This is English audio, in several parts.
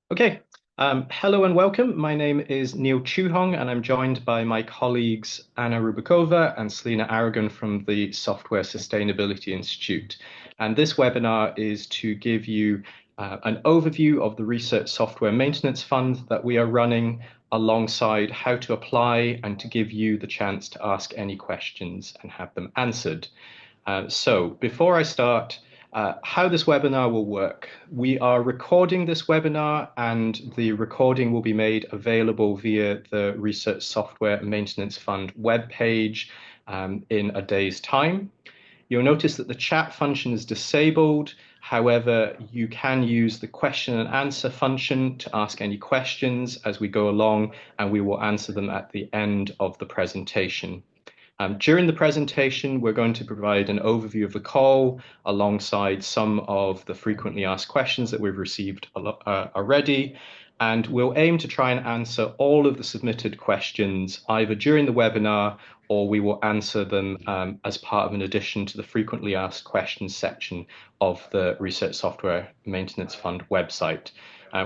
Okay, hello and welcome. My name is Neil Chuhong, and I'm joined by my colleagues Anna Roubickova and Selena Aragon from the Software Sustainability Institute. And this webinar is to give you an overview of the Research Software Maintenance Fund that we are running, alongside how to apply and to give you the chance to ask any questions and have them answered. So before I start, how this webinar will work. We are recording this webinar, and the recording will be made available via the Research Software Maintenance Fund webpage in a day's time. You'll notice that the chat function is disabled. However, you can use the question and answer function to ask any questions as we go along, and we will answer them at the end of the presentation. During the presentation, we're going to provide an overview of the call alongside some of the frequently asked questions that we've received already. And we'll aim to try and answer all of the submitted questions either during the webinar, or we will answer them as part of an addition to the frequently asked questions section of the Research Software Maintenance Fund website.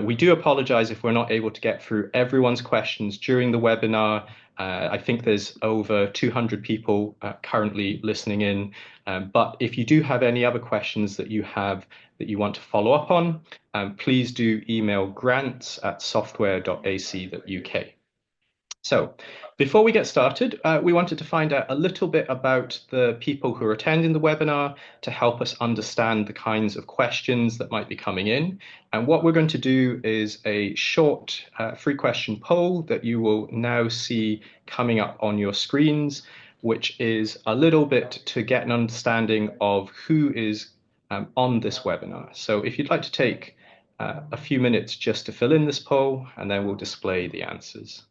We do apologize if we're not able to get through everyone's questions during the webinar. I think there's over 200 people currently listening in. But if you do have any other questions that you have that you want to follow up on, please do email grants@software.ac.uk. So before we get started, we wanted to find out a little bit about the people who are attending the webinar to help us understand the kinds of questions that might be coming in. And what we're going to do is a short free question poll that you will now see coming up on your screens, which is a little bit to get an understanding of who is on this webinar. So if you'd like to take a few minutes just to fill in this poll, and then we'll display the answers.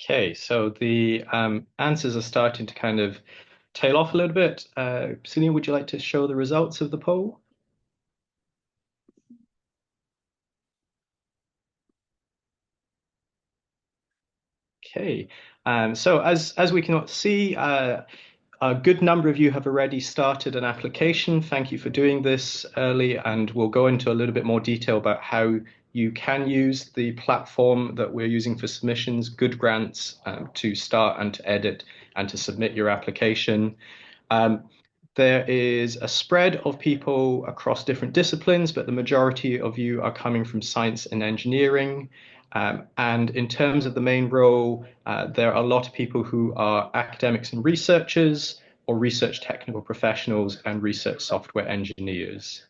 Okay, so the answers are starting to kind of tail off a little bit. Celine, would you like to show the results of the poll? Okay, so as we can see, a good number of you have already started an application. Thank you for doing this early, and we'll go into a little bit more detail about how you can use the platform that we're using for submissions, Good Grants, to start and to edit and to submit your application. There is a spread of people across different disciplines, but the majority of you are coming from science and engineering. And in terms of the main role, there are a lot of people who are academics and researchers, or research technical professionals and research software engineers.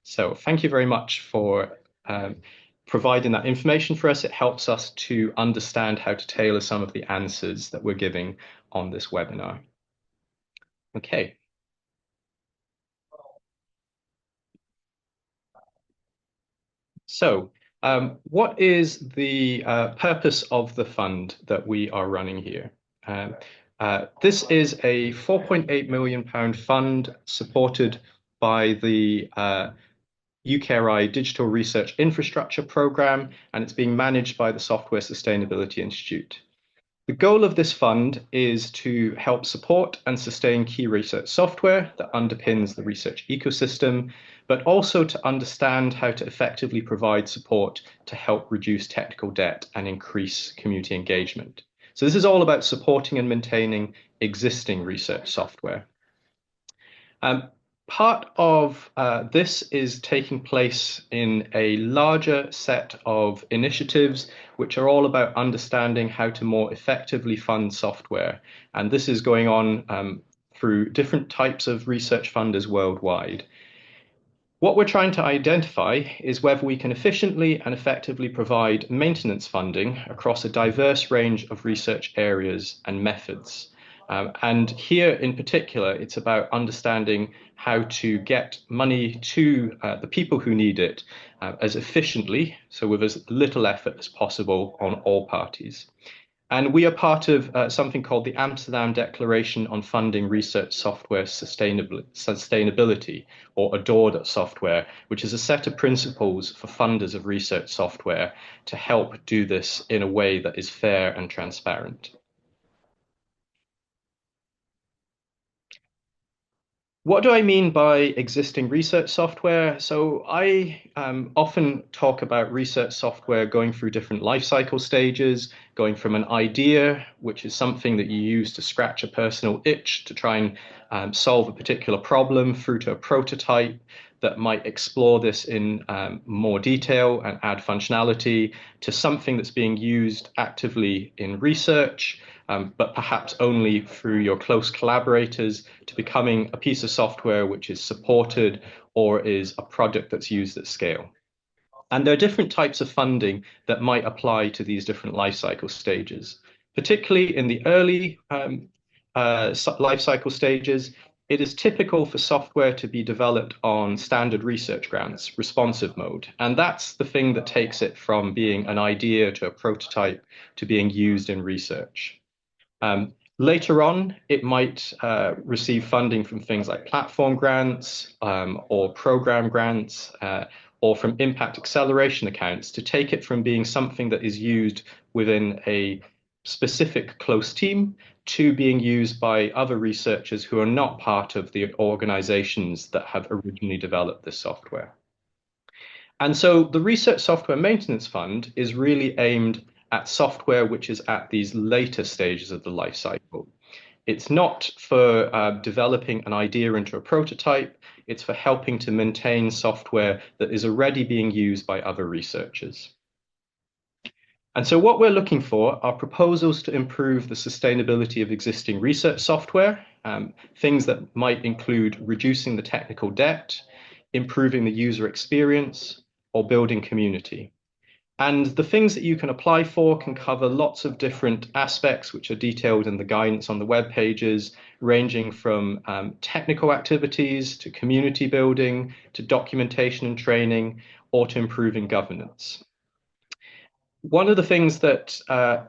So thank you very much for providing that information for us. It helps us to understand how to tailor some of the answers that we're giving on this webinar. Okay. So what is the purpose of the fund that we are running here? This is a £4.8 million fund supported by the UKRI Digital Research Infrastructure Programme, and it's being managed by the Software Sustainability Institute. The goal of this fund is to help support and sustain key research software that underpins the research ecosystem, but also to understand how to effectively provide support to help reduce technical debt and increase community engagement. So this is all about supporting and maintaining existing research software. Part of this is taking place in a larger set of initiatives, which are all about understanding how to more effectively fund software. And this is going on through different types of research funders worldwide. What we're trying to identify is whether we can efficiently and effectively provide maintenance funding across a diverse range of research areas and methods. And here in particular, it's about understanding how to get money to the people who need it as efficiently, so with as little effort as possible on all parties. And we are part of something called the Amsterdam Declaration on Funding Research Software Sustainability, or ADORD software, which is a set of principles for funders of research software to help do this in a way that is fair and transparent. What do I mean by existing research software? So I often talk about research software going through different life cycle stages, going from an idea, which is something that you use to scratch a personal itch to try and solve a particular problem, through to a prototype that might explore this in more detail and add functionality, to something that's being used actively in research, but perhaps only through your close collaborators, to becoming a piece of software which is supported or is a product that's used at scale. And there are different types of funding that might apply to these different life cycle stages. Particularly in the early life cycle stages, it is typical for software to be developed on standard research grants, responsive mode. And that's the thing that takes it from being an idea to a prototype to being used in research. Later on, it might receive funding from things like platform grants or program grants or from impact acceleration accounts, to take it from being something that is used within a specific close team to being used by other researchers who are not part of the organizations that have originally developed this software. And so the Research Software Maintenance Fund is really aimed at software which is at these later stages of the life cycle. It's not for developing an idea into a prototype. It's for helping to maintain software that is already being used by other researchers. And so what we're looking for are proposals to improve the sustainability of existing research software, things that might include reducing the technical debt, improving the user experience, or building community. And the things that you can apply for can cover lots of different aspects, which are detailed in the guidance on the web pages, ranging from technical activities to community building, to documentation and training, or to improving governance. One of the things that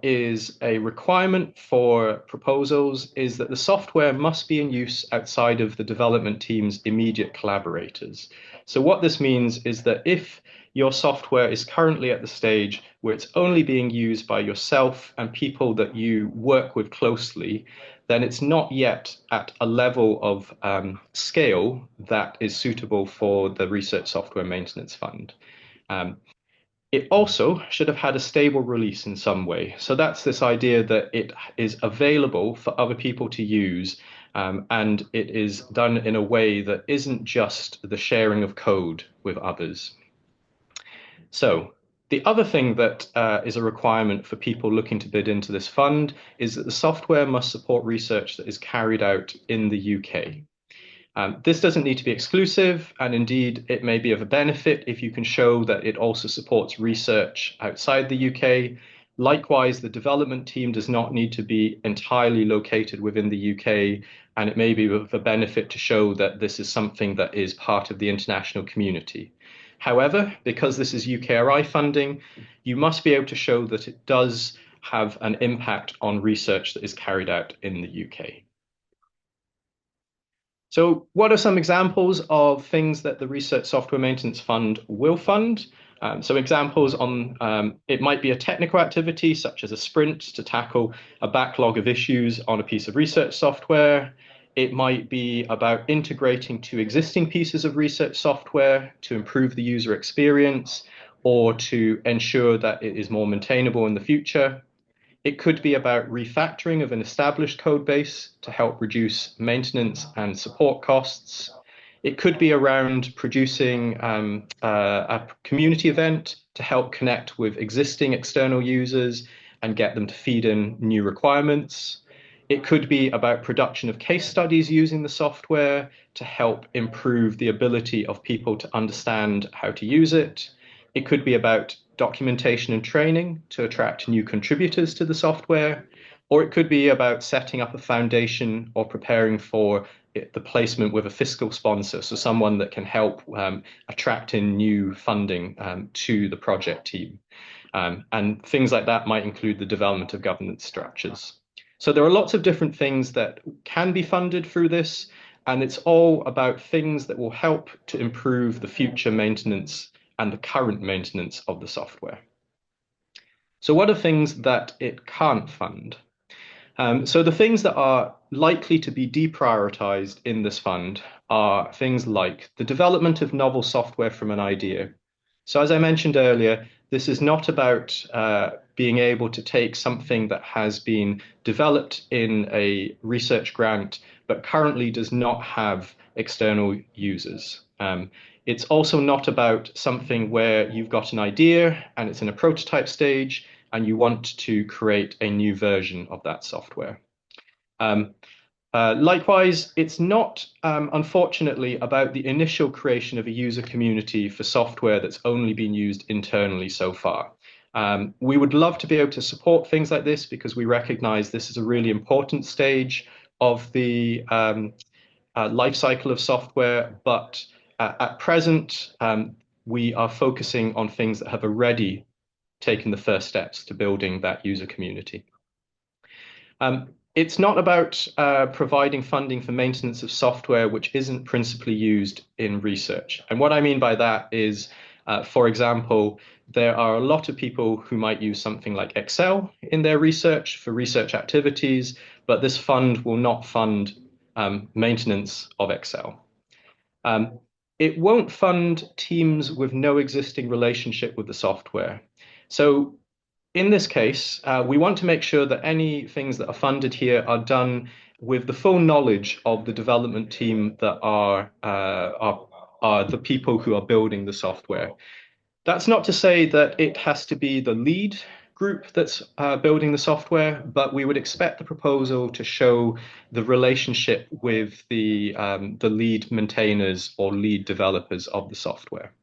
is a requirement for proposals is that the software must be in use outside of the development team's immediate collaborators. So what this means is that if your software is currently at the stage where it's only being used by yourself and people that you work with closely, then it's not yet at a level of scale that is suitable for the Research Software Maintenance Fund. It also should have had a stable release in some way. So that's this idea that it is available for other people to use, and it is done in a way that isn't just the sharing of code with others. So the other thing that is a requirement for people looking to bid into this fund is that the software must support research that is carried out in the UK. This doesn't need to be exclusive, and indeed it may be of a benefit if you can show that it also supports research outside the UK. Likewise, the development team does not need to be entirely located within the UK, and it may be of a benefit to show that this is something that is part of the international community. However, because this is UKRI funding, you must be able to show that it does have an impact on research that is carried out in the UK. So what are some examples of things that the Research Software Maintenance Fund will fund? So examples on, it might be a technical activity such as a sprint to tackle a backlog of issues on a piece of research software. It might be about integrating two existing pieces of research software to improve the user experience or to ensure that it is more maintainable in the future. It could be about refactoring of an established code base to help reduce maintenance and support costs. It could be around producing a community event to help connect with existing external users and get them to feed in new requirements. It could be about production of case studies using the software to help improve the ability of people to understand how to use it. It could be about documentation and training to attract new contributors to the software, or it could be about setting up a foundation or preparing for the placement with a fiscal sponsor, so someone that can help attract in new funding to the project team. And things like that might include the development of governance structures. So there are lots of different things that can be funded through this, and it's all about things that will help to improve the future maintenance and the current maintenance of the software. So what are things that it can't fund? So the things that are likely to be deprioritized in this fund are things like the development of novel software from an idea. So as I mentioned earlier, this is not about being able to take something that has been developed in a research grant, but currently does not have external users. It's also not about something where you've got an idea and it's in a prototype stage and you want to create a new version of that software. Likewise, it's not, unfortunately, about the initial creation of a user community for software that's only been used internally so far. We would love to be able to support things like this because we recognize this is a really important stage of the life cycle of software, but at present, we are focusing on things that have already taken the first steps to building that user community. It's not about providing funding for maintenance of software which isn't principally used in research. And what I mean by that is, for example, there are a lot of people who might use something like Excel in their research for research activities, but this fund will not fund maintenance of Excel. It won't fund teams with no existing relationship with the software. So in this case, we want to make sure that any things that are funded here are done with the full knowledge of the development team that are the people who are building the software. That's not to say that it has to be the lead group that's building the software, but we would expect the proposal to show the relationship with the lead maintainers or lead developers of the software.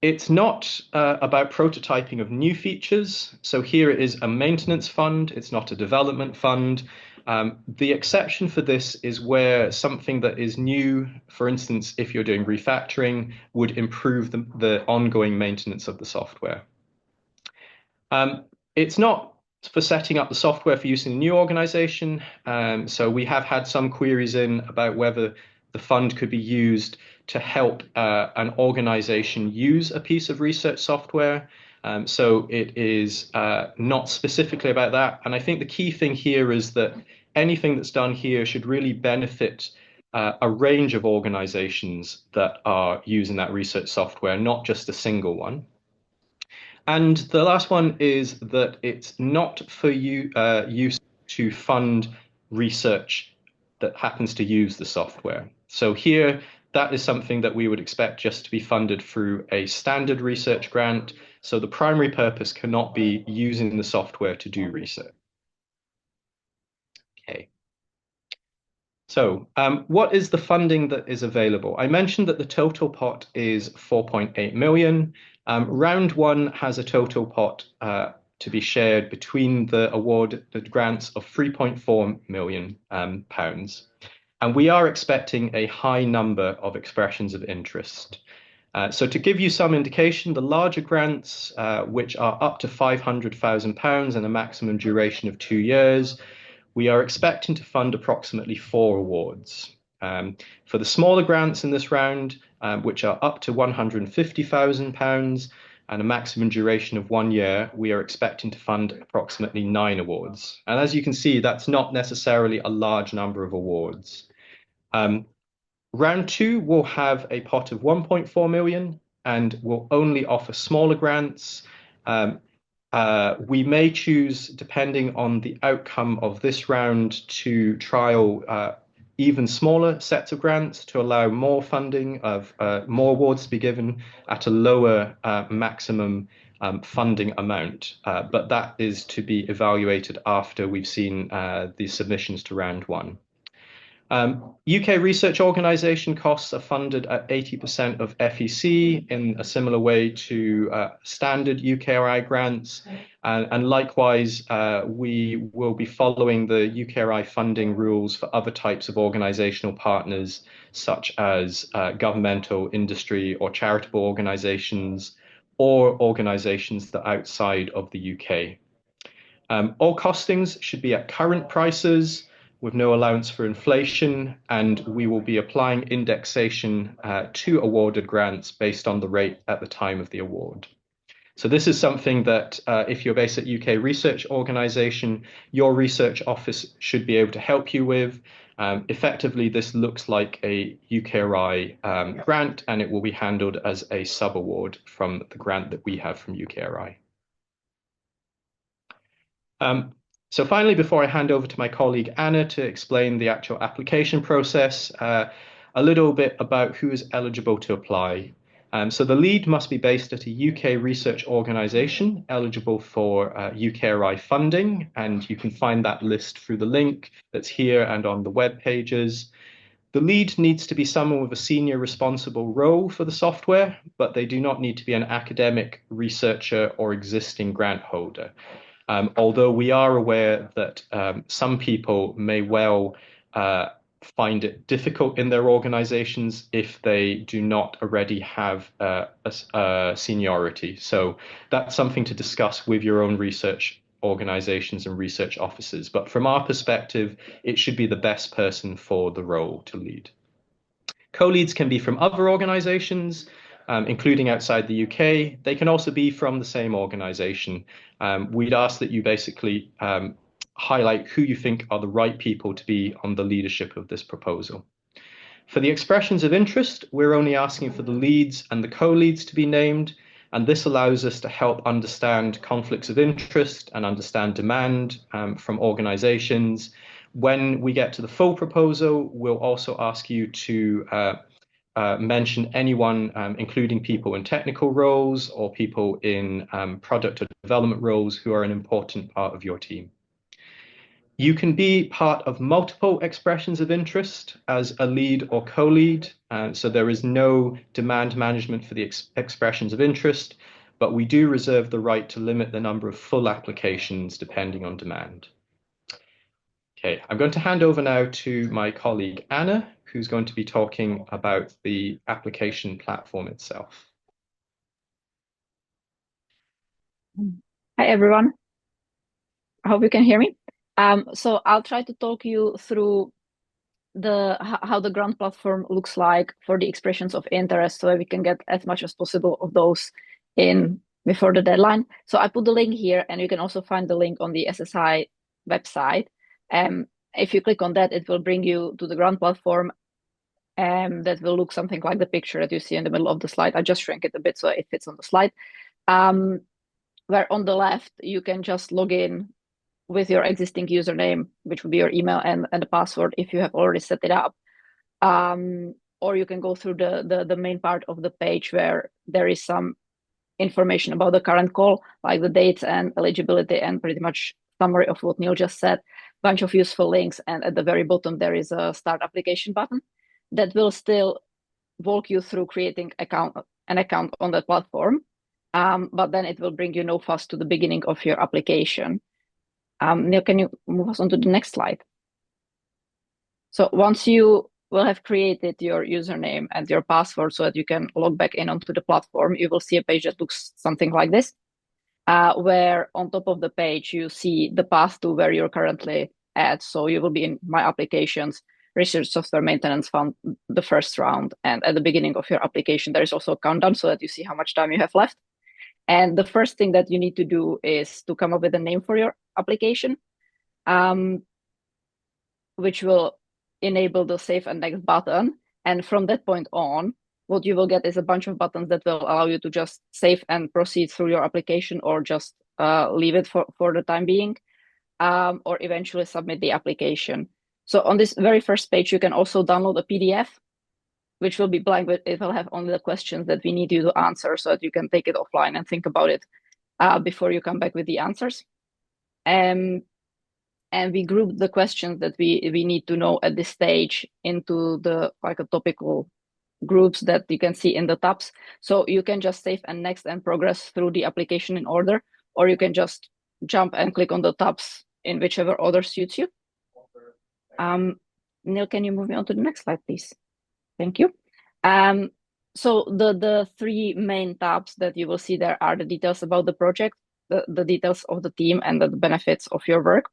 It's not about prototyping of new features. So here it is a maintenance fund. It's not a development fund. The exception for this is where something that is new, for instance, if you're doing refactoring, would improve the ongoing maintenance of the software. It's not for setting up the software for use in a new organization. So we have had some queries in about whether the fund could be used to help an organization use a piece of research software. So it is not specifically about that. And I think the key thing here is that anything that's done here should really benefit a range of organizations that are using that research software, not just a single one. And the last one is that it's not for use to fund research that happens to use the software. So here, that is something that we would expect just to be funded through a standard research grant. So the primary purpose cannot be using the software to do research. Okay. So what is the funding that is available? I mentioned that the total pot is 4.8 million. Round one has a total pot to be shared between the awarded grants of 3.4 million pounds. And we are expecting a high number of expressions of interest. So to give you some indication, the larger grants, which are up to £500,000 and a maximum duration of 2 years, we are expecting to fund approximately 4 awards. For the smaller grants in this round, which are up to £150,000 and a maximum duration of 1 year, we are expecting to fund approximately 9 awards. And as you can see, that's not necessarily a large number of awards. Round two will have a pot of 1.4 million and will only offer smaller grants. We may choose, depending on the outcome of this round, to trial even smaller sets of grants to allow more funding of more awards to be given at a lower maximum funding amount, but that is to be evaluated after we've seen the submissions to round one. UK research organisation costs are funded at 80% of FEC in a similar way to standard UKRI grants. And likewise, we will be following the UKRI funding rules for other types of organisational partners, such as governmental, industry or charitable organisations, or organisations that are outside of the UK. All costings should be at current prices, with no allowance for inflation, and we will be applying indexation to awarded grants based on the rate at the time of the award. So this is something that if you're based at UK Research Organisation, your research office should be able to help you with. Effectively, this looks like a UKRI grant, and it will be handled as a sub-award from the grant that we have from UKRI. So finally, before I hand over to my colleague Anna to explain the actual application process, a little bit about who is eligible to apply. So the lead must be based at a UK research organisation eligible for UKRI funding, and you can find that list through the link that's here and on the web pages. The lead needs to be someone with a senior responsible role for the software, but they do not need to be an academic, researcher, or existing grant holder. Although we are aware that some people may well find it difficult in their organizations if they do not already have a seniority. So that's something to discuss with your own research organizations and research offices. But from our perspective, it should be the best person for the role to lead. Co-leads can be from other organizations, including outside the UK. They can also be from the same organization. We'd ask that you basically highlight who you think are the right people to be on the leadership of this proposal. For the expressions of interest, we're only asking for the leads and the co-leads to be named, and this allows us to help understand conflicts of interest and understand demand from organizations. When we get to the full proposal, we'll also ask you to mention anyone, including people in technical roles or people in product or development roles who are an important part of your team. You can be part of multiple expressions of interest as a lead or co-lead, so there is no demand management for the expressions of interest, but we do reserve the right to limit the number of full applications depending on demand. Okay, I'm going to hand over now to my colleague Anna, who's going to be talking about the application platform itself. Hi, everyone. I hope you can hear me. So I'll try to talk you through how the grant platform looks like for the expressions of interest, so that we can get as much as possible of those in before the deadline. So I put the link here, and you can also find the link on the SSI website. If you click on that, it will bring you to the grant platform, that will look something like the picture that you see in the middle of the slide. I just shrank it a bit so it fits on the slide. Where on the left, you can just log in with your existing username, which would be your email and the password if you have already set it up. Or you can go through the main part of the page where there is some information about the current call, like the dates and eligibility and pretty much summary of what Neil just said, bunch of useful links. And at the very bottom, there is a start application button that will still walk you through creating an account on the platform. But then it will bring you no fuss to the beginning of your application. Neil, can you move us on to the next slide? So once you will have created your username and your password so that you can log back in onto the platform, you will see a page that looks something like this, where on top of the page, you see the path to where you're currently at. So you will be in My Applications, Research Software Maintenance Fund, the first round. And at the beginning of your application, there is also a countdown so that you see how much time you have left. And the first thing that you need to do is to come up with a name for your application, which will enable the Save and Next button. And from that point on, what you will get is a bunch of buttons that will allow you to just save and proceed through your application, or just leave it for the time being, or eventually submit the application. So on this very first page, you can also download a PDF, which will be blank, but it will have only the questions that we need you to answer so that you can take it offline and think about it before you come back with the answers. And we grouped the questions that we need to know at this stage into the like a topical groups that you can see in the tabs. So you can just save and next and progress through the application in order, or you can just jump and click on the tabs in whichever order suits you. Neil, can you move me on to the next slide, please? Thank you. So the three main tabs that you will see there are the details about the project, the details of the team, and the benefits of your work.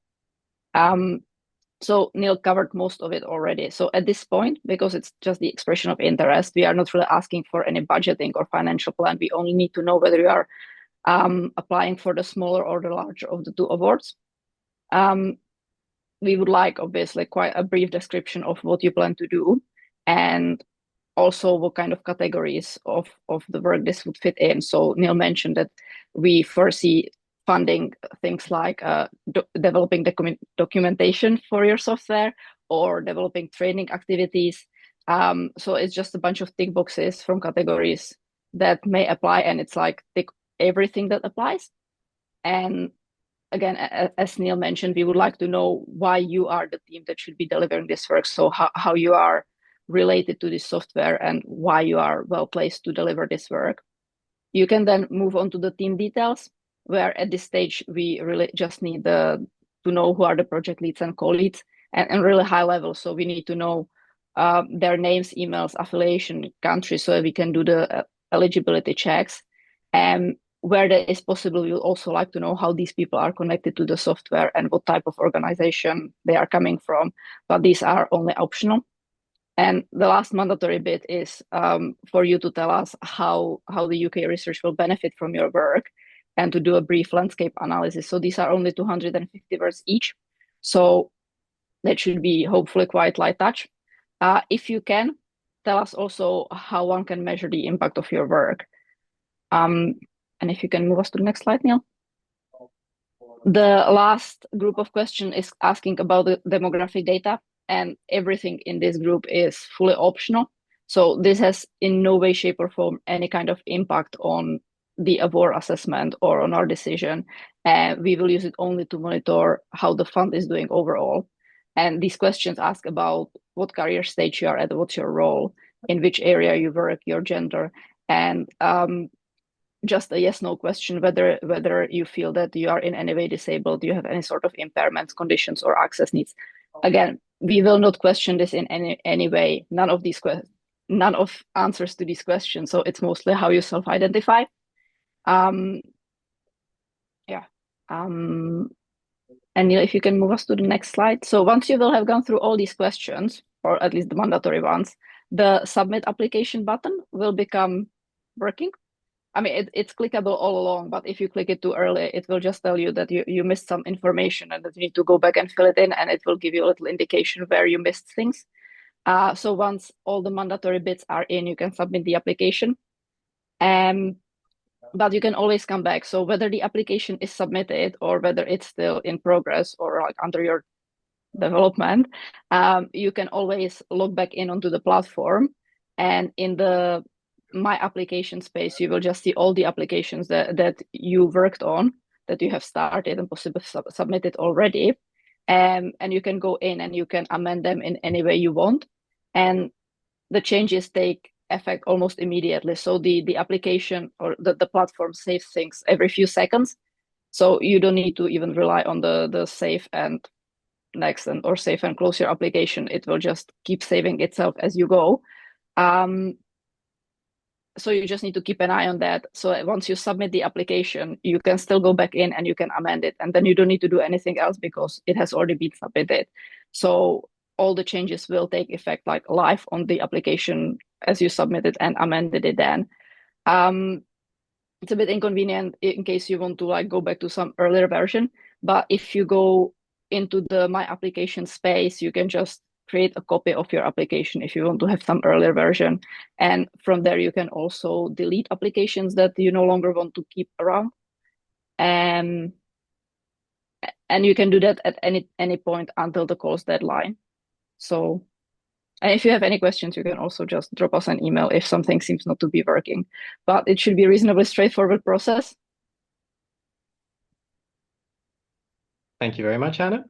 So Neil covered most of it already. So at this point, because it's just the expression of interest, we are not really asking for any budgeting or financial plan. We only need to know whether you are applying for the smaller or the larger of the two awards. We would like, obviously, quite a brief description of what you plan to do and also what kind of categories of the work this would fit in. So Neil mentioned that we foresee funding things like developing documentation for your software or developing training activities. So it's just a bunch of tick boxes from categories that may apply, and it's like tick everything that applies. And again, as Neil mentioned, we would like to know why you are the team that should be delivering this work. So how you are related to this software and why you are well placed to deliver this work. You can then move on to the team details, where at this stage, we really just need to know who are the project leads and co-leads and really high level. So we need to know their names, emails, affiliation, country, so we can do the eligibility checks. And where that is possible, we would also like to know how these people are connected to the software and what type of organization they are coming from. But these are only optional. And the last mandatory bit is for you to tell us how the UK research will benefit from your work and to do a brief landscape analysis. So these are only 250 words each. So that should be hopefully quite light touch. If you can, tell us also how one can measure the impact of your work. And if you can move us to the next slide, Neil. The last group of questions is asking about the demographic data, and everything in this group is fully optional. So this has in no way, shape, or form any kind of impact on the award assessment or on our decision. And we will use it only to monitor how the fund is doing overall. And these questions ask about what career stage you are at, what's your role, in which area you work, your gender, and just a yes/no question, whether you feel that you are in any way disabled, you have any sort of impairments, conditions, or access needs. Again, we will not question this in any way. None of answers to these questions. So it's mostly how you self-identify. And Neil, if you can move us to the next slide. So once you will have gone through all these questions, or at least the mandatory ones, the submit application button will become working. I mean, it's clickable all along, but if you click it too early, it will just tell you that you missed some information and that you need to go back and fill it in, and it will give you a little indication where you missed things. So once all the mandatory bits are in, you can submit the application. But you can always come back. So whether the application is submitted or whether it's still in progress or like under your development, you can always log back in onto the platform, and in the My Application space, you will just see all the applications that you worked on, that you have started and possibly submitted already. And you can go in and you can amend them in any way you want. And the changes take effect almost immediately. So the application or the platform saves things every few seconds. So you don't need to even rely on the save and next or save and close your application. It will just keep saving itself as you go. So you just need to keep an eye on that. So once you submit the application, you can still go back in and you can amend it. And then you don't need to do anything else because it has already been submitted. So all the changes will take effect like live on the application as you submitted and amended it then. It's a bit inconvenient in case you want to like go back to some earlier version. But if you go into the My Application space, you can just create a copy of your application if you want to have some earlier version. And from there, you can also delete applications that you no longer want to keep around. And you can do that at any point until the course deadline. So, and if you have any questions, you can also just drop us an email if something seems not to be working. But it should be a reasonably straightforward process. Thank you very much, Anna.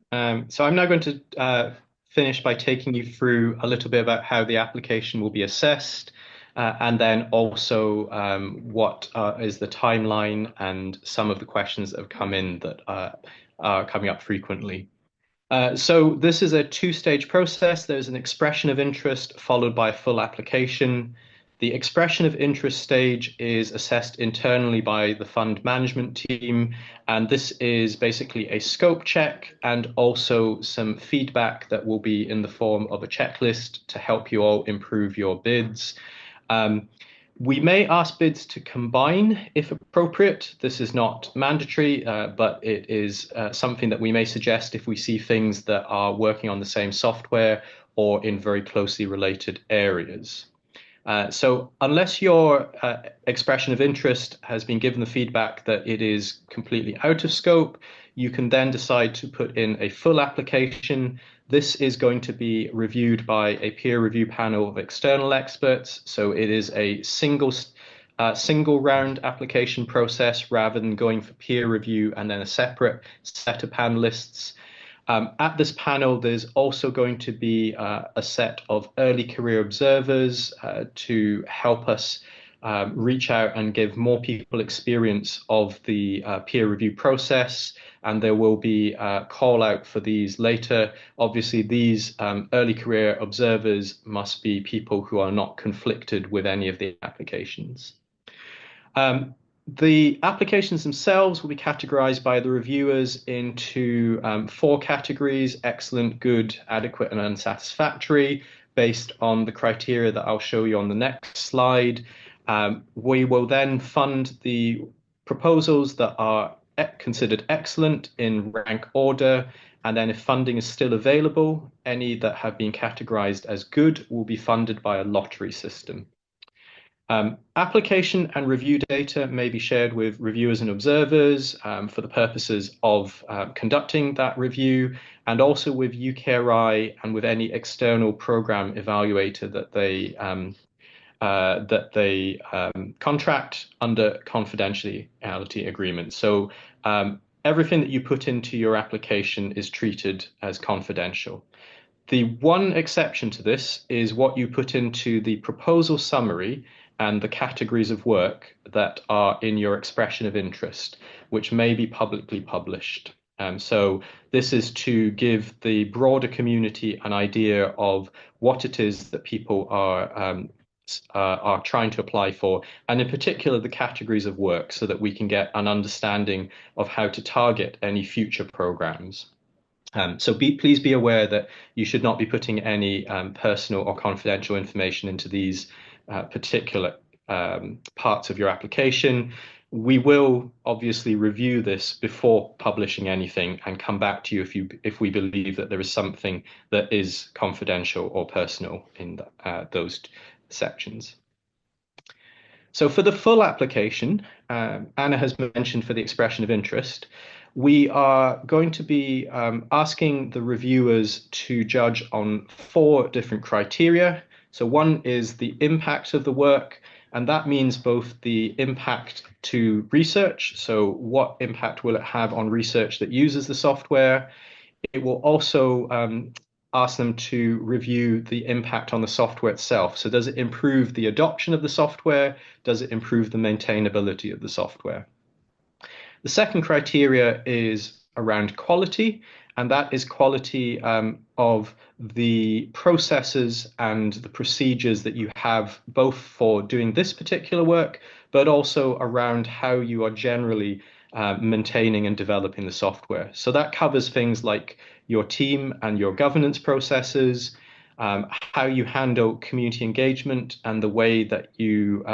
So I'm now going to finish by taking you through a little bit about how the application will be assessed, and then also what is the timeline and some of the questions that have come in that are coming up frequently. So this is a two-stage process. There's an expression of interest followed by a full application. The expression of interest stage is assessed internally by the fund management team, and this is basically a scope check and also some feedback that will be in the form of a checklist to help you all improve your bids. Um, we may ask bids to combine if appropriate. This is not mandatory, but it is something that we may suggest if we see things that are working on the same software or in very closely related areas. So unless your expression of interest has been given the feedback that it is completely out of scope, you can then decide to put in a full application. This is going to be reviewed by a peer review panel of external experts. So it is a single round application process rather than going for peer review and then a separate set of panelists. At this panel, there's also going to be a set of early career observers to help us reach out and give more people experience of the peer review process. And there will be a call out for these later. Obviously, these early career observers must be people who are not conflicted with any of the applications. The applications themselves will be categorized by the reviewers into four categories: excellent, good, adequate, and unsatisfactory, based on the criteria that I'll show you on the next slide. We will then fund the proposals that are considered excellent in rank order, and then if funding is still available, any that have been categorized as good will be funded by a lottery system. Application and review data may be shared with reviewers and observers for the purposes of conducting that review, and also with UKRI and with any external program evaluator that they contract under confidentiality agreements. So everything that you put into your application is treated as confidential. The one exception to this is what you put into the proposal summary and the categories of work that are in your expression of interest, which may be publicly published. So this is to give the broader community an idea of what it is that people are trying to apply for, and in particular the categories of work, so that we can get an understanding of how to target any future programs. So please be aware that you should not be putting any personal or confidential information into these particular parts of your application. We will obviously review this before publishing anything and come back to you if we believe that there is something that is confidential or personal in those sections. So for the full application, Anna has mentioned for the expression of interest, we are going to be asking the reviewers to judge on four different criteria. So one is the impact of the work, and that means both the impact to research, so what impact will it have on research that uses the software. It will also ask them to review the impact on the software itself. So does it improve the adoption of the software? Does it improve the maintainability of the software? The second criteria is around quality, and that is quality of the processes and the procedures that you have, both for doing this particular work, but also around how you are generally maintaining and developing the software. So that covers things like your team and your governance processes, how you handle community engagement and the way that you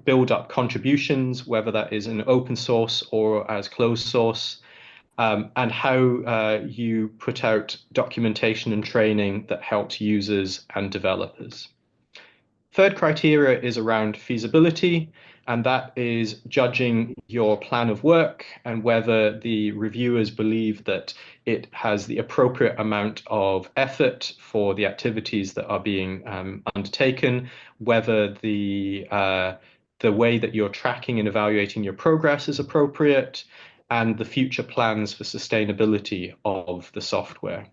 build up contributions, whether that is in open source or as closed source, and how you put out documentation and training that helps users and developers. Third criteria is around feasibility, and that is judging your plan of work and whether the reviewers believe that it has the appropriate amount of effort for the activities that are being undertaken, whether the way that you're tracking and evaluating your progress is appropriate, and the future plans for sustainability of the software.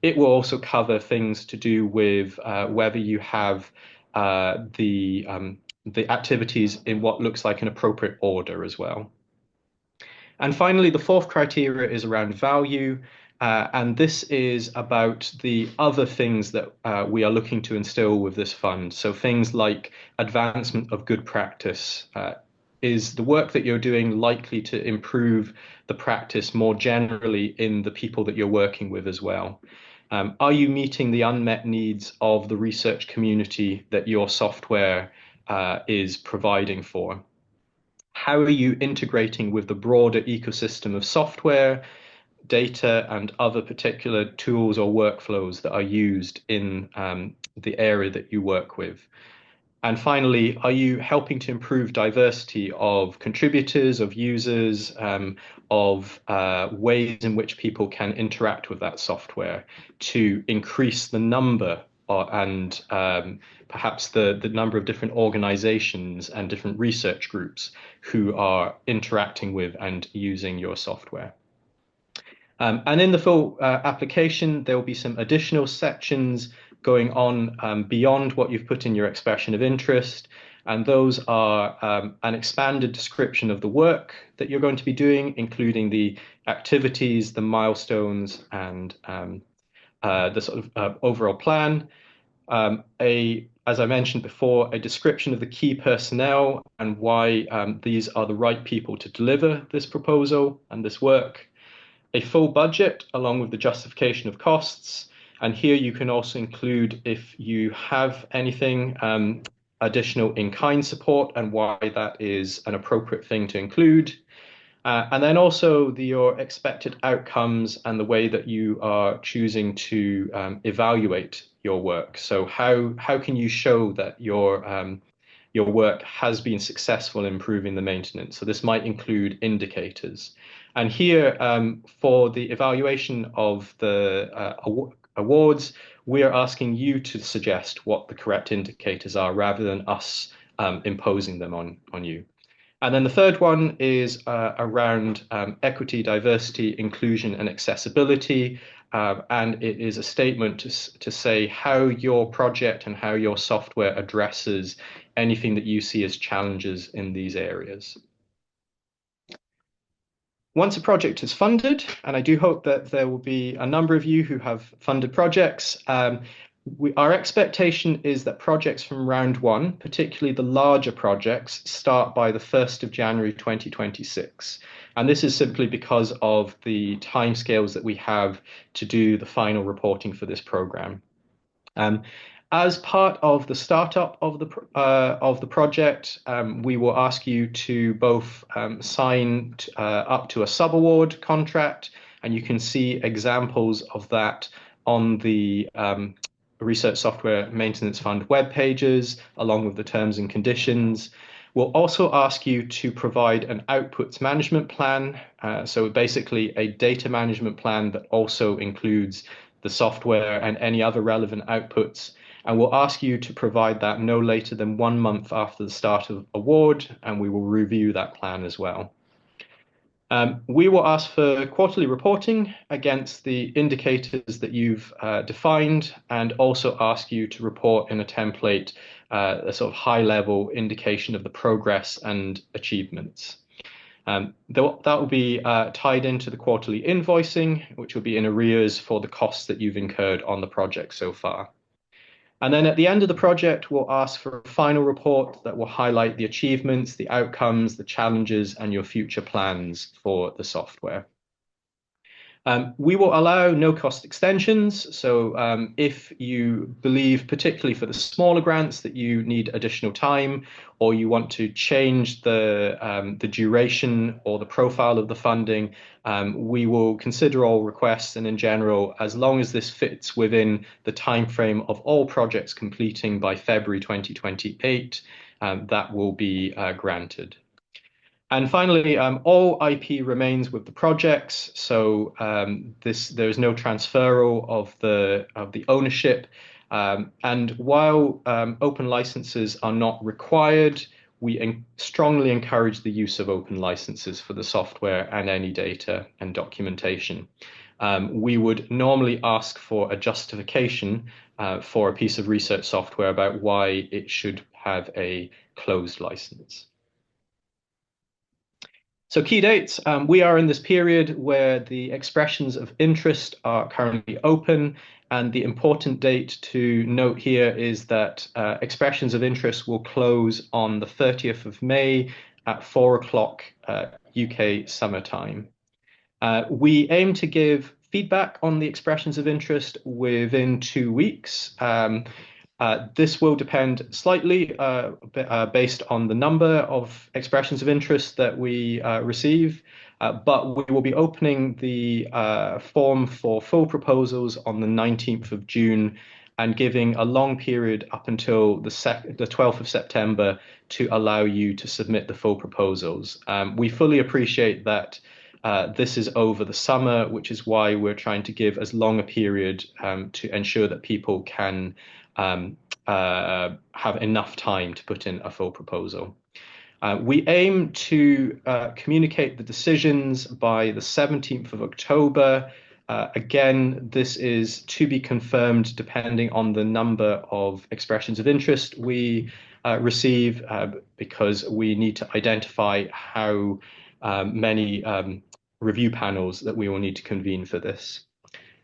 It will also cover things to do with whether you have the activities in what looks like an appropriate order as well. And finally, the fourth criteria is around value. And this is about the other things that we are looking to instill with this fund. So things like advancement of good practice. Is the work that you're doing likely to improve the practice more generally in the people that you're working with as well? Are you meeting the unmet needs of the research community that your software is providing for? How are you integrating with the broader ecosystem of software, data, and other particular tools or workflows that are used in the area that you work with? And finally, are you helping to improve diversity of contributors, of users, of ways in which people can interact with that software to increase the number and perhaps the number of different organizations and different research groups who are interacting with and using your software? And in the full application, there will be some additional sections going on beyond what you've put in your expression of interest. And those are an expanded description of the work that you're going to be doing, including the activities, the milestones, and the sort of overall plan. As I mentioned before, a description of the key personnel and why these are the right people to deliver this proposal and this work. A full budget along with the justification of costs. And here you can also include if you have anything additional in-kind support and why that is an appropriate thing to include. And then also your expected outcomes and the way that you are choosing to evaluate your work. So how can you show that your work has been successful in improving the maintenance? So this might include indicators. And here, for the evaluation of the awards, we are asking you to suggest what the correct indicators are rather than us imposing them on you. And then the third one is around equity, diversity, inclusion, and accessibility. And it is a statement to say how your project and how your software addresses anything that you see as challenges in these areas. Once a project is funded, and I do hope that there will be a number of you who have funded projects, our expectation is that projects from round one, particularly the larger projects, start by the 1st of January 2026. And this is simply because of the timescales that we have to do the final reporting for this program. As part of the startup of the project, we will ask you to both sign up to a subaward contract, and you can see examples of that on the Research Software Maintenance Fund web pages, along with the terms and conditions. We'll also ask you to provide an outputs management plan, so basically a data management plan that also includes the software and any other relevant outputs. And we'll ask you to provide that no later than 1 month after the start of award, and we will review that plan as well. We will ask for quarterly reporting against the indicators that you've defined, and also ask you to report in a template a sort of high-level indication of the progress and achievements. That will be tied into the quarterly invoicing, which will be in arrears for the costs that you've incurred on the project so far. And then at the end of the project, we'll ask for a final report that will highlight the achievements, the outcomes, the challenges, and your future plans for the software. We will allow no-cost extensions. So if you believe, particularly for the smaller grants, that you need additional time, or you want to change the duration or the profile of the funding, we will consider all requests. And in general, as long as this fits within the timeframe of all projects completing by February 2028, that will be granted. And finally, all IP remains with the projects, so there is no transferal of the ownership. And while open licenses are not required, we strongly encourage the use of open licenses for the software and any data and documentation. We would normally ask for a justification for a piece of research software about why it should have a closed license. So key dates, we are in this period where the expressions of interest are currently open, and the important date to note here is that expressions of interest will close on the 30th of May at 4 o'clock UK summertime. We aim to give feedback on the expressions of interest within 2 weeks. This will depend slightly based on the number of expressions of interest that we receive, but we will be opening the form for full proposals on the 19th of June and giving a long period up until the 12th of September to allow you to submit the full proposals. We fully appreciate that this is over the summer, which is why we're trying to give as long a period to ensure that people can have enough time to put in a full proposal. We aim to communicate the decisions by the 17th of October. Again, this is to be confirmed depending on the number of expressions of interest we receive, because we need to identify how many review panels that we will need to convene for this.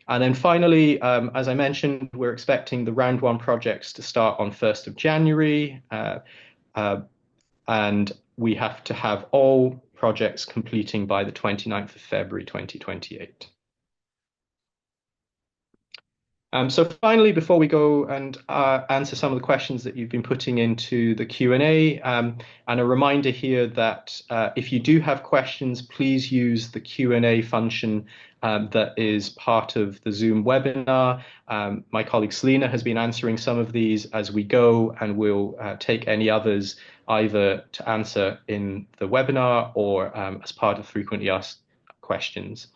And then finally, as I mentioned, we're expecting the round one projects to start on 1st of January, and we have to have all projects completing by the 29th of February 2028. So finally, before we go and answer some of the questions that you've been putting into the Q&A, and a reminder here that if you do have questions, please use the Q&A function that is part of the Zoom webinar. My colleague Selena has been answering some of these as we go, and we'll take any others either to answer in the webinar or as part of frequently asked questions.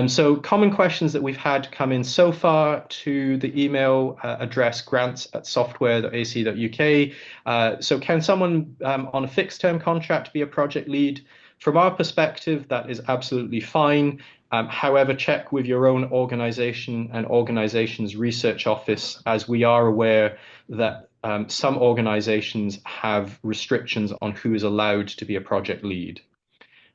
So common questions that we've had come in so far to the email address grants@software.ac.uk. So can someone on a fixed term contract be a project lead? From our perspective, that is absolutely fine. However, check with your own organization and organization's research office, as we are aware that some organizations have restrictions on who is allowed to be a project lead.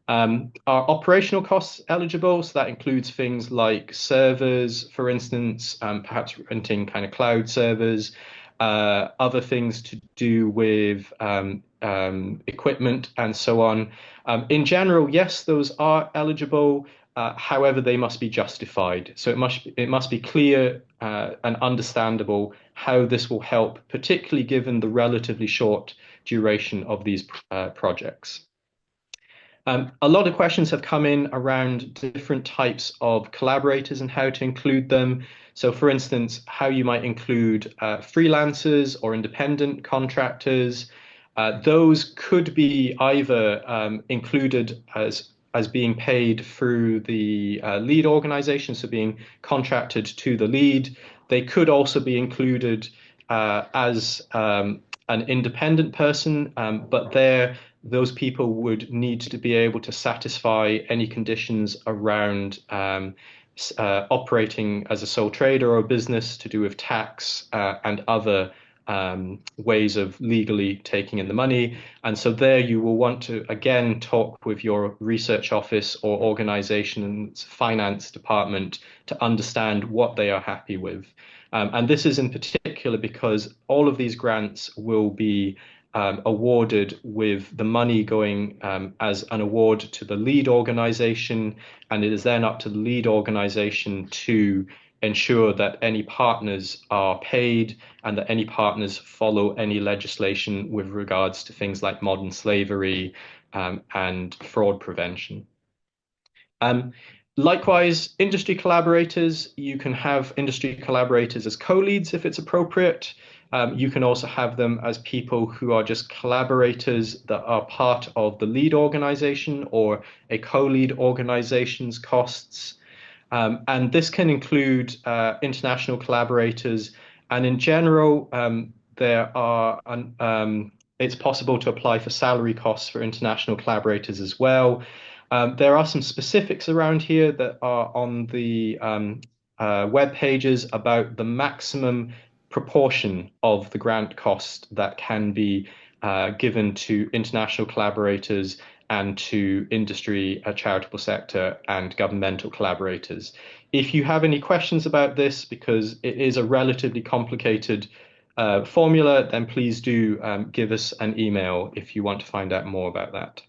Are operational costs eligible? So that includes things like servers, for instance, perhaps renting kind of cloud servers, other things to do with equipment and so on. In general, yes, those are eligible. However, they must be justified. So it must be clear and understandable how this will help, particularly given the relatively short duration of these projects. A lot of questions have come in around different types of collaborators and how to include them. So for instance, how you might include freelancers or independent contractors. Those could be either included as being paid through the lead organization, so being contracted to the lead. They could also be included as an independent person, but those people would need to be able to satisfy any conditions around operating as a sole trader or a business to do with tax and other ways of legally taking in the money. And so there you will want to, again, talk with your research office or organization's finance department to understand what they are happy with. And this is in particular because all of these grants will be awarded with the money going as an award to the lead organization, and it is then up to the lead organization to ensure that any partners are paid and that any partners follow any legislation with regards to things like modern slavery and fraud prevention. Likewise, industry collaborators, you can have industry collaborators as co-leads if it's appropriate. You can also have them as people who are just collaborators that are part of the lead organization or a co-lead organization's costs. And this can include international collaborators. And in general, there are It's possible to apply for salary costs for international collaborators as well. There are some specifics around here that are on the web pages about the maximum proportion of the grant cost that can be given to international collaborators and to industry, charitable sector, and governmental collaborators. If you have any questions about this, because it is a relatively complicated formula, then please do give us an email if you want to find out more about that.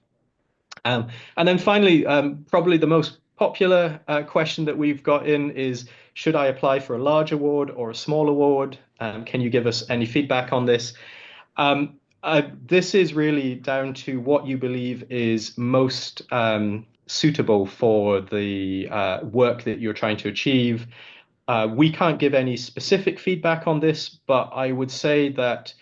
And then finally, probably the most popular question that we've got in is, should I apply for a large award or a small award? Can you give us any feedback on this? This is really down to what you believe is most suitable for the work that you're trying to achieve. We can't give any specific feedback on this, but I would say that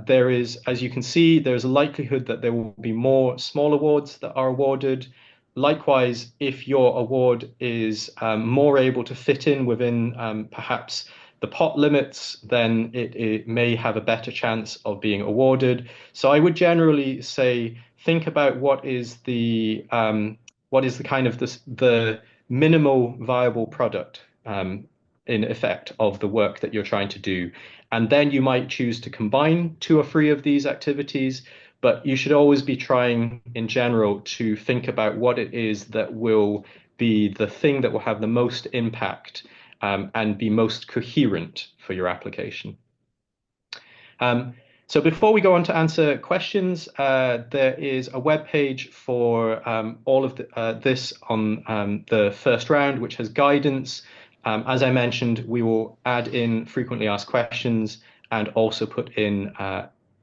there is, as you can see, there's a likelihood that there will be more small awards that are awarded. Likewise, if your award is more able to fit in within perhaps the pot limits, then it may have a better chance of being awarded. So I would generally say, think about what is the kind of the minimal viable product in effect of the work that you're trying to do. And then you might choose to combine 2 or 3 of these activities, but you should always be trying in general to think about what it is that will be the thing that will have the most impact and be most coherent for your application. So before we go on to answer questions, there is a web page for all of this on the first round, which has guidance. As I mentioned, we will add in frequently asked questions and also put in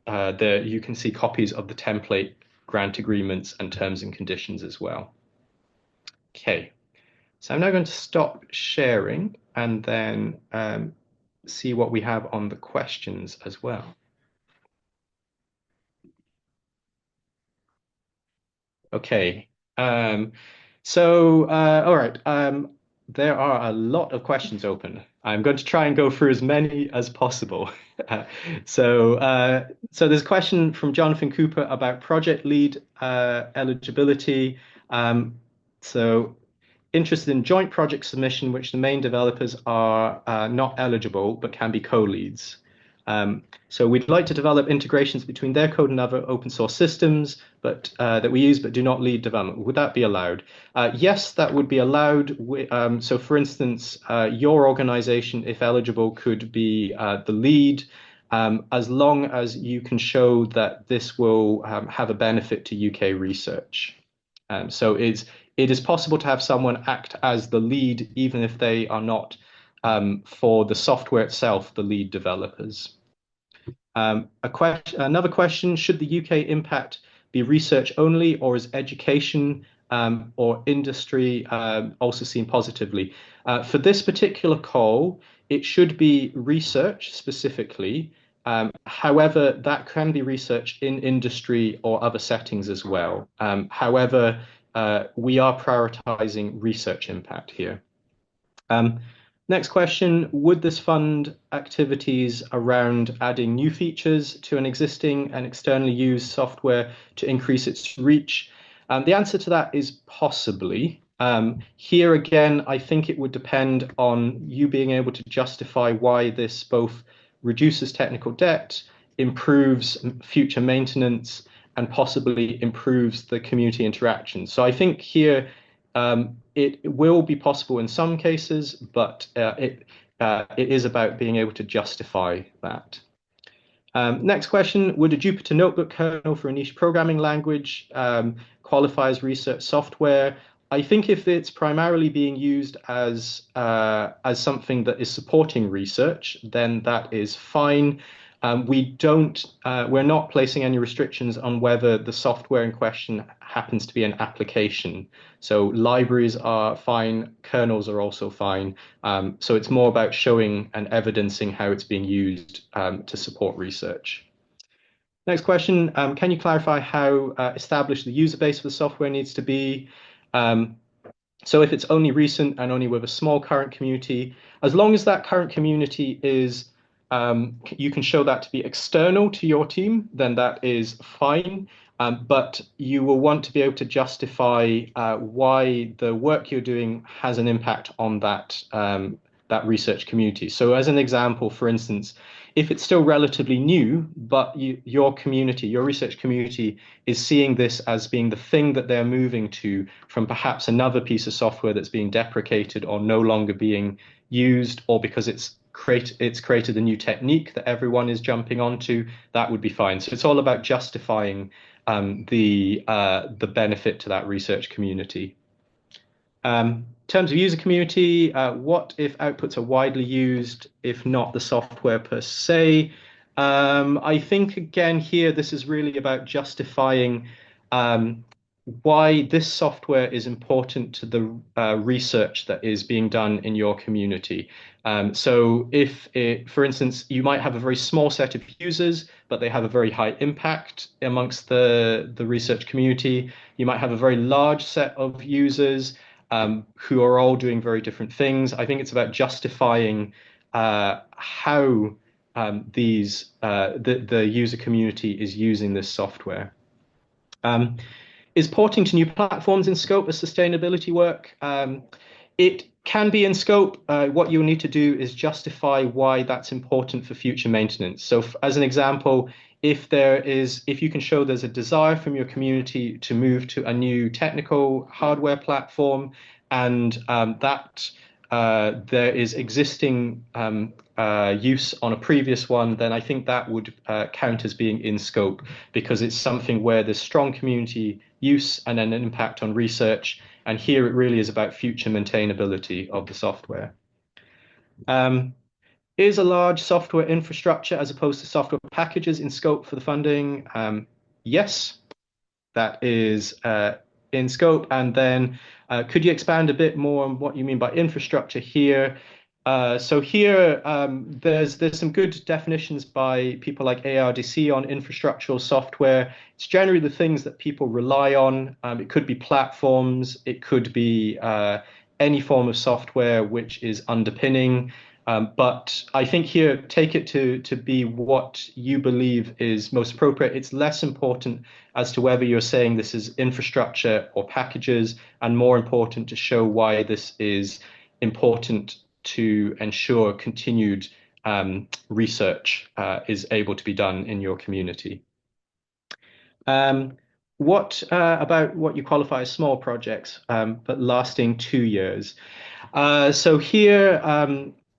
you can see copies of the template grant agreements and terms and conditions as well. Okay, so I'm now going to stop sharing and then see what we have on the questions as well. Okay, all right. There are a lot of questions open. I'm going to try and go through as many as possible. So there's a question from Jonathan Cooper about project lead eligibility. So interested in joint project submission, which the main developers are not eligible, but can be co-leads. So we'd like to develop integrations between their code and other open source systems, but that we use but do not lead development. Would that be allowed? Yes, that would be allowed. So for instance, your organization, if eligible, could be the lead, as long as you can show that this will have a benefit to UK research. So it is possible to have someone act as the lead, even if they are not, for the software itself, the lead developers. Another question, should the UK impact be research only, or is education or industry also seen positively? For this particular call, it should be research specifically. However, that can be research in industry or other settings as well. However, we are prioritizing research impact here. Next question, would this fund activities around adding new features to an existing and externally used software to increase its reach? The answer to that is possibly. Here again, I think it would depend on you being able to justify why this both reduces technical debt, improves future maintenance, and possibly improves the community interaction. So I think here it will be possible in some cases, but it is about being able to justify that. Next question, would a Jupyter Notebook kernel for a niche programming language qualify as research software? I think if it's primarily being used as something that is supporting research, then that is fine. We're not placing any restrictions on whether the software in question happens to be an application. So libraries are fine, kernels are also fine. So it's more about showing and evidencing how it's being used to support research. Next question, can you clarify how established the user base for the software needs to be? So if it's only recent and only with a small current community, as long as that current community is you can show that to be external to your team, then that is fine. But you will want to be able to justify why the work you're doing has an impact on that research community. So as an example, for instance, if it's still relatively new, but your community, your research community is seeing this as being the thing that they're moving to from perhaps another piece of software that's being deprecated or no longer being used, or because it's created a new technique that everyone is jumping onto, that would be fine. So it's all about justifying the benefit to that research community. In terms of user community, what if outputs are widely used, if not the software per se? I think, again, here, this is really about justifying why this software is important to the research that is being done in your community. So if, for instance, you might have a very small set of users, but they have a very high impact amongst the research community. You might have a very large set of users who are all doing very different things. I think it's about justifying how the user community is using this software. Is porting to new platforms in scope of sustainability work? It can be in scope. What you'll need to do is justify why that's important for future maintenance. So as an example, if you can show there's a desire from your community to move to a new technical hardware platform, and that there is existing use on a previous one, then I think that would count as being in scope, because it's something where there's strong community use and then an impact on research. And here it really is about future maintainability of the software. Is a large software infrastructure as opposed to software packages in scope for the funding? Yes, that is in scope. And then could you expand a bit more on what you mean by infrastructure here? So here, there's some good definitions by people like ARDC on infrastructural software. It's generally the things that people rely on. It could be platforms, it could be any form of software which is underpinning. But I think here, take it to be what you believe is most appropriate. It's less important as to whether you're saying this is infrastructure or packages, and more important to show why this is important to ensure continued research is able to be done in your community. What about what you qualify as small projects, but lasting 2 years? So here,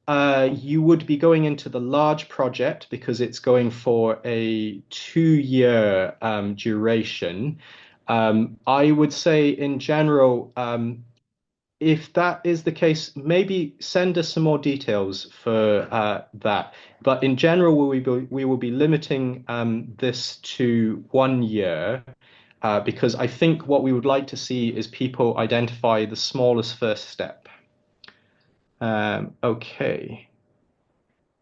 you would be going into the large project because it's going for a 2-year duration. I would say in general, if that is the case, maybe send us some more details for that. But in general, we will be limiting this to 1 year because I think what we would like to see is people identify the smallest first step. Okay,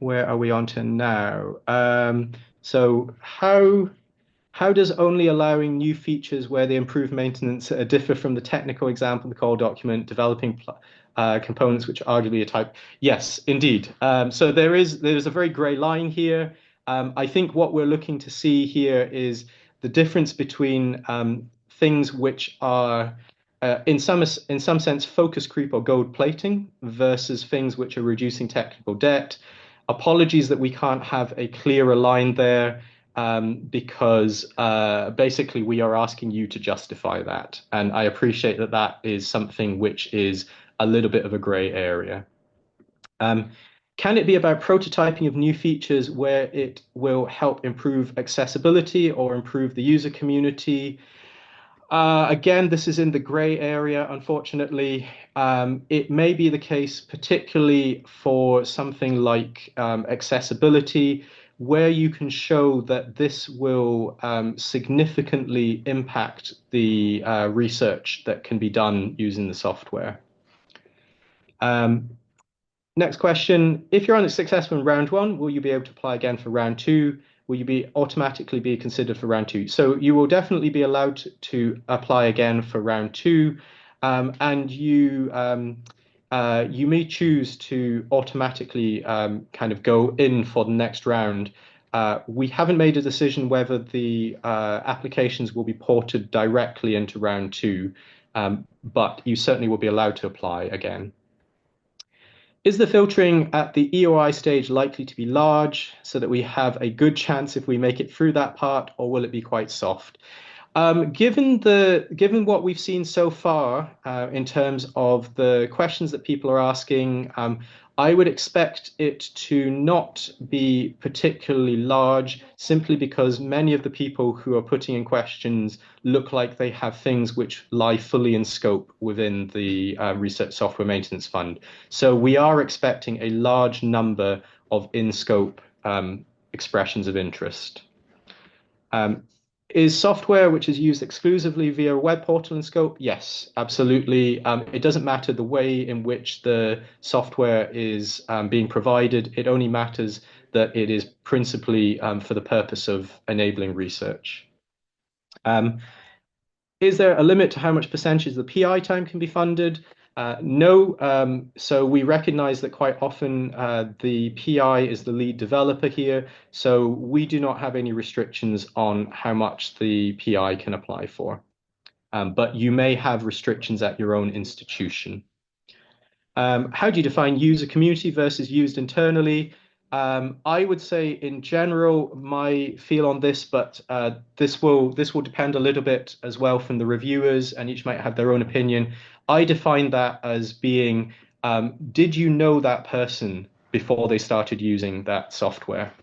where are we on to now? So how does only allowing new features where they improve maintenance differ from the technical example, the call document, developing components which arguably are type? Yes, indeed. So there's a very gray line here. I think what we're looking to see here is the difference between things which are in some sense focus creep or gold plating versus things which are reducing technical debt. Apologies that we can't have a clearer line there. Because basically we are asking you to justify that. And I appreciate that that is something which is a little bit of a gray area. Can it be about prototyping of new features where it will help improve accessibility or improve the user community? Again, this is in the gray area, unfortunately. It may be the case, particularly for something like accessibility, where you can show that this will significantly impact the research that can be done using the software. Next question, if you're unsuccessful in round 1, will you be able to apply again for round 2? Will you automatically be considered for round 2? So you will definitely be allowed to apply again for round 2. And you you may choose to automatically kind of go in for the next round. We haven't made a decision whether the applications will be ported directly into round two, but you certainly will be allowed to apply again. Is the filtering at the EOI stage likely to be large so that we have a good chance if we make it through that part, or will it be quite soft? Given what we've seen so far in terms of the questions that people are asking, I would expect it to not be particularly large, simply because many of the people who are putting in questions look like they have things which lie fully in scope within the Research Software Maintenance Fund. So we are expecting a large number of in-scope expressions of interest. Is software which is used exclusively via a web portal in scope? Yes, absolutely. It doesn't matter the way in which the software is being provided. It only matters that it is principally for the purpose of enabling research. Is there a limit to how much percentage of the PI time can be funded? No. So we recognize that quite often the PI is the lead developer here. So we do not have any restrictions on how much the PI can apply for. But you may have restrictions at your own institution. How do you define user community versus used internally? I would say in general, my feel on this, but this will depend a little bit as well from the reviewers, and each might have their own opinion. I define that as being, did you know that person before they started using that software?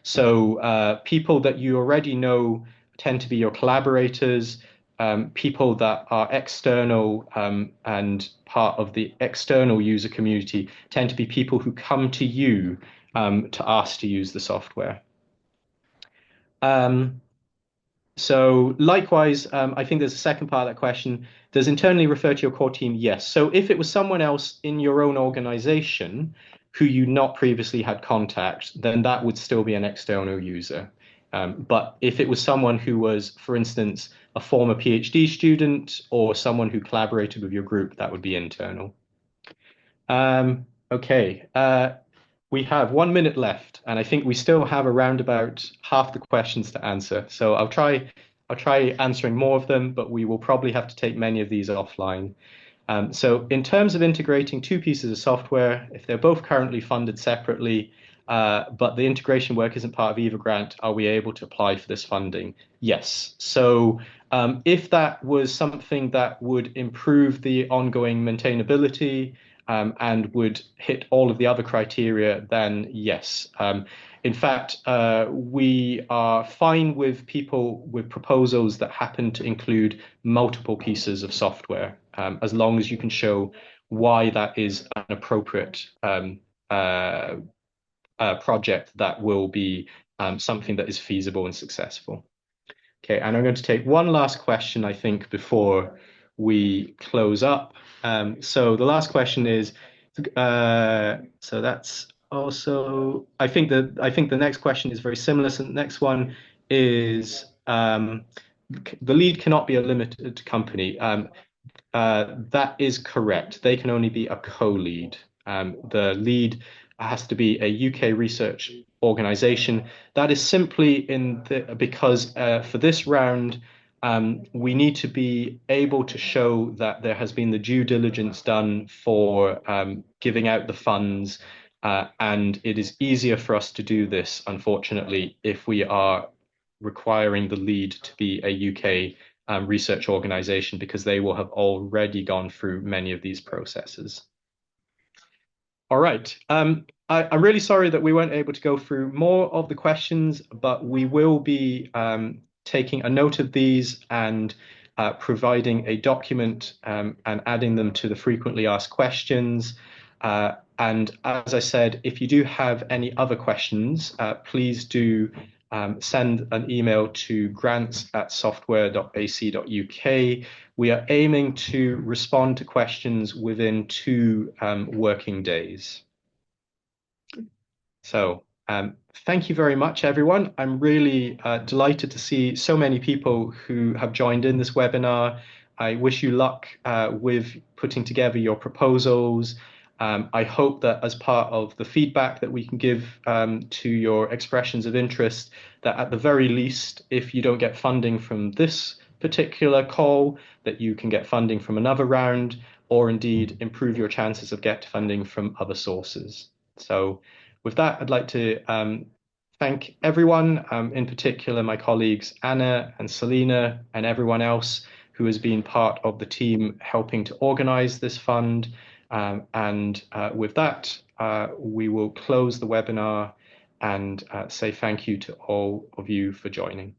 So people that you already know tend to be your collaborators. People that are external and part of the external user community tend to be people who come to you to ask to use the software. So likewise, I think there's a second part of that question. Does internally refer to your core team? Yes. So if it was someone else in your own organization who you not previously had contact, then that would still be an external user. But if it was someone who was, for instance, a former PhD student or someone who collaborated with your group, that would be internal. Okay, we have 1 minute left, and I think we still have around about half the questions to answer. So I'll try answering more of them, but we will probably have to take many of these offline. So in terms of integrating two pieces of software, if they're both currently funded separately, but the integration work isn't part of either grant, are we able to apply for this funding? Yes. So if that was something that would improve the ongoing maintainability and would hit all of the other criteria, then yes. In fact, we are fine with people with proposals that happen to include multiple pieces of software, as long as you can show why that is an appropriate project that will be something that is feasible and successful. Okay, and I'm going to take one last question, I think, before we close up. So the last question is, so that's also, I think the next question is very similar. So the next one is, the lead cannot be a limited company. That is correct. They can only be a co-lead. The lead has to be a UK research organization. That is simply because for this round, we need to be able to show that there has been the due diligence done for giving out the funds, and it is easier for us to do this, unfortunately, if we are requiring the lead to be a UK research organization, because they will have already gone through many of these processes. All right. I'm really sorry that we weren't able to go through more of the questions, but we will be taking a note of these and providing a document and adding them to the frequently asked questions. And as I said, if you do have any other questions, please do send an email to grants@software.ac.uk. We are aiming to respond to questions within 2 working days. So thank you very much, everyone. I'm really delighted to see so many people who have joined in this webinar. I wish you luck with putting together your proposals. I hope that as part of the feedback that we can give to your expressions of interest, that at the very least, if you don't get funding from this particular call, that you can get funding from another round, or indeed improve your chances of get funding from other sources. So with that, I'd like to thank everyone, in particular my colleagues Anna and Selena and everyone else who has been part of the team helping to organize this fund. And with that, we will close the webinar and say thank you to all of you for joining.